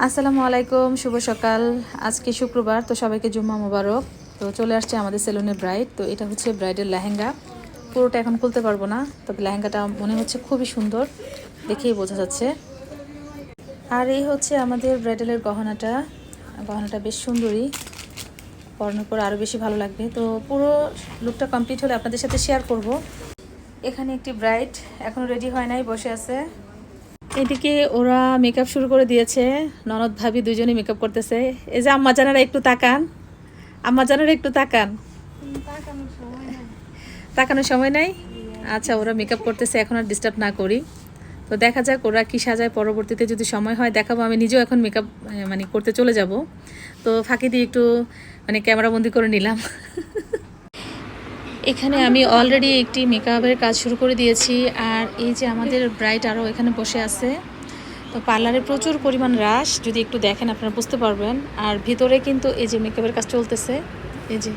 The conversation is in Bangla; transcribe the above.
আসসালামু আলাইকুম, শুভ সকাল। আজকে শুক্রবার, তো সবাইকে জুম্মা মোবারক। তো চলে আসছে আমাদের সেলুনের ব্রাইড। তো এটা হচ্ছে ব্রাইডের লেহেঙ্গা। পুরোটা এখন খুলতে পারবো না, তবে লেহেঙ্গাটা মনে হচ্ছে খুবই সুন্দর, দেখেই বোঝা যাচ্ছে। আর এই হচ্ছে আমাদের ব্রাইডালের গহনাটা। গহনাটা বেশ সুন্দরী, পরানোর পর আরও বেশি ভালো লাগবে। তো পুরো লুকটা কমপ্লিট হলে আপনাদের সাথে শেয়ার করব। এখানে একটি ব্রাইড এখনও রেডি হয় নাই, বসে আছে। এদিকে ওরা মেকআপ শুরু করে দিয়েছে, ননদ ভাবি দুজনে মেকআপ করতেছে। এই যে আম্মা জানারা একটু তাকান, আম্মা জানারা একটু তাকান। তাকানোর সময় নাই। আচ্ছা, ওরা মেকআপ করতেছে, এখন আর ডিস্টার্ব না করি। তো দেখা যাক ওরা কি সাজায়, পরবর্তীতে যদি সময় হয় দেখাবো। আমি নিজেও এখন মেকআপ মানে করতে চলে যাব, তো ফাঁকি দিয়ে একটু মানে ক্যামেরাবন্দি করে নিলাম। এখানে আমি অলরেডি একটি মেকআপের কাজ শুরু করে দিয়েছি। আর এই যে আমাদের ব্রাইড আরও এখানে বসে আছে। তো পার্লারে প্রচুর পরিমাণ রাশ, যদি একটু দেখেন আপনারা বুঝতে পারবেন। আর ভিতরে কিন্তু এই যে মেকআপের কাজ চলতেছে, এই যে